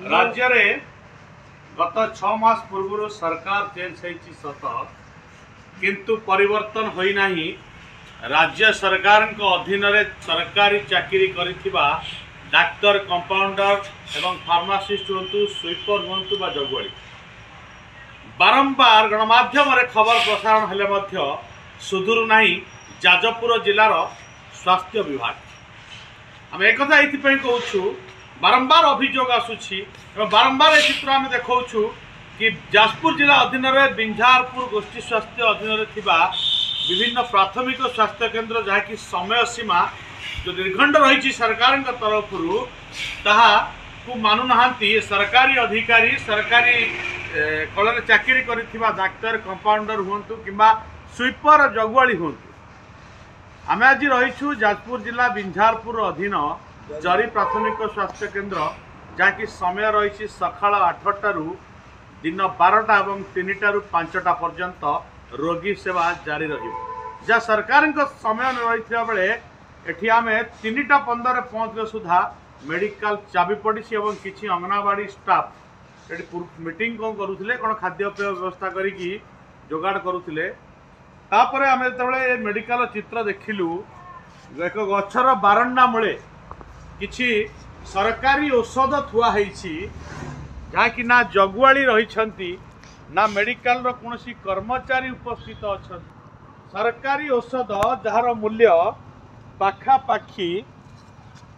राज्य रे गत 6 मास पूर्व सरकार चेंज होती सत किंतु परिवर्तन होई नाही। राज्य सरकार अधीन रे सरकारी चाकरी करिथिबा डाक्तर कंपाउंडर एवं फार्मासिस्ट हूँ स्वीपर हूँ बा जगुआड़ी बारंबार गणमाध्यम रे खबर प्रसारण हेले मध्य सुधुरु नाही जाजपुर जिलार स्वास्थ्य विभाग। आम एक कहूँ बारंबार अभियोग आसूची बारंबार ए चित्र आम देखा कि जाजपुर जिला अधीन में बिंझारपुर गोष्ठी स्वास्थ्य अधीन थिबा विभिन्न प्राथमिक स्वास्थ्य केन्द्र जहाँकि समय सीमा जो निर्घंट रही सरकार तरफ को मानुना सरकारी अधिकारी सरकारी कल चाकरी करिथिबा डाक्तर कंपाउंडर हूँ कि स्वीपर जगुआड़ी हूँ। आम आज रहीछु जाजपुर जिला बिंझारपुर अधीन जरी प्राथमिक स्वास्थ्य केन्द्र जहाँकि समय रही सकाल 8 रु दिन 12टा और 3टा रु 5टा पर्यंत रोगी सेवा जारी रहा सरकार समय रही बेले एटी आम 3टा 15 पहुँचले सुधा मेडिकल चाबी पड़ी और किसी अंगनवाड़ी स्टाफ मीटिंग कौन करुले कौन खाद्यपेय व्यवस्था करी जोगाड़ करुले तापर आम जो मेडिकल चित्र देखिलु एक गछर बारंडा मूले किछि सरकारी औषध थुआ जहाँकि ना जगुआड़ी रही ना मेडिकल कौन कर्मचारी उपस्थित अच्छा सरकारी औषध जार मूल्य पाखापाखि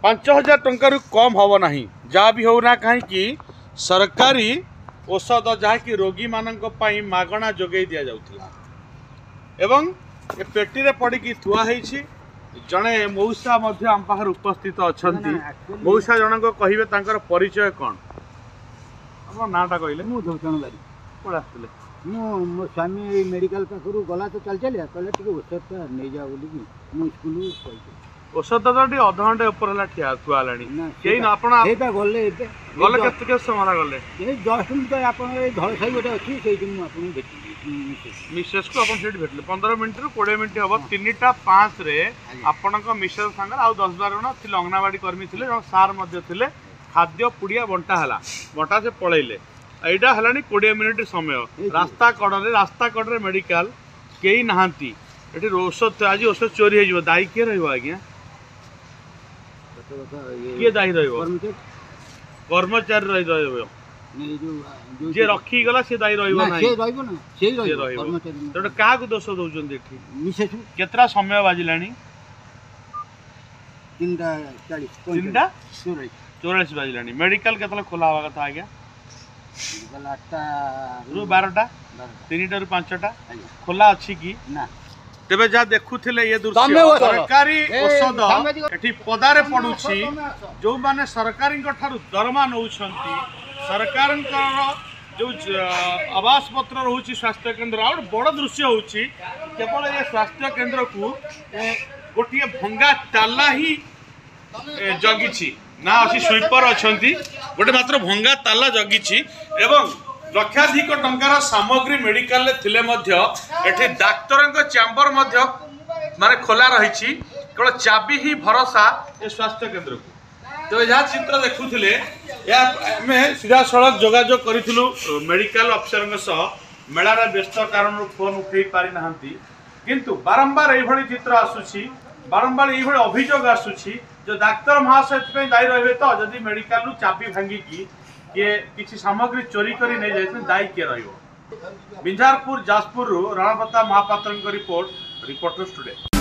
5000 टंकार कम हम ना जहाँ भी होना कहीं सरकारी औषध जहाँकि रोगी मानक मागणा जोगे दि जाउथिला एवं ए पेटी रे पड़ी थुआ जड़े मौसा आम पाखर उपस्थित अच्छा मौसा जनक कहे तांकर परिचय कौन आप नाटा कहले कौन आसते मो स्वामी मेडिकल पाखु गला तो चल चलिया कहले औषध नहीं जा बोली मो स्कूल औषध तो अध घंटे ऊपर ठिया थुआ गले के समय गले जस्ट तो आप धड़ साई गोटे अच्छी से मिसेस को अपन सेठ भेटले 15 मिनट रु 20 मिनट हम 3टा 5 रे आपण मिसेस संग आ 10-12 जन थिले अंगनवाड़ी कर्मी थिले जन सार मध्ये थिले खाद्य पुड़िया बंटा से पळैले एटा हलानी 20 मिनट समय रास्ता कड़े मेडिकल केही नाहांती एठी औषध आज औषध चोरी हो दायी किए रहिबो आज्ञा किए दायी रहिबो कर्मचारी रहिबो जे रखी गला से दायी रहिबो ना से रहिबो तो का को दोष दउचंदी एठी मिसेस केतरा समय बाजिलानी 3:44 बाजिलानी मेडिकल केतला खोला हवा कथा आज्ञा मेडिकल 8टा रु 12टा 3टा रु 5टा खोला अछि कि ना तेबे जा देखुथिले ये दृश्य सरकारी औषध एठी पदारे पडुछि जो माने सरकारी ठारू दरमा नउछंती सरकार जो आवास पत्र रोचे स्वास्थ्य केन्द्र आ बड़ दृश्य होची केवल ये स्वास्थ्य केन्द्र को गोटे भंगा ताला ही जगी ना अच्छी स्वीपर अच्छा गोटे मात्र भंगा ताला जगी एवं लक्षाधिक टंकार सामग्री मेडिकल थिले एठी डाक्तर चैम्बर माने खोला रही केवल चाबी ही भरोसा ये स्वास्थ्य केन्द्र को तो जहाँ चित्र देखुले सीधा सड़क जोगाजोग करूँ मेडिकल अफिसर सह मेलार व्यस्त कारण फोन उठे पारि ना किंतु बारंबार ये चित्र आसूसी बारंबार ये अभियोग आसूसी जो डाक्तर महाशय दायी रही तो जदि मेडिकल चाबी भांगिकी किए किसी सामग्री चोरी कर नहीं जाए दायी किए रही। Binjharpur Jajpur Rana Pratap Mahapatra report reporter studio.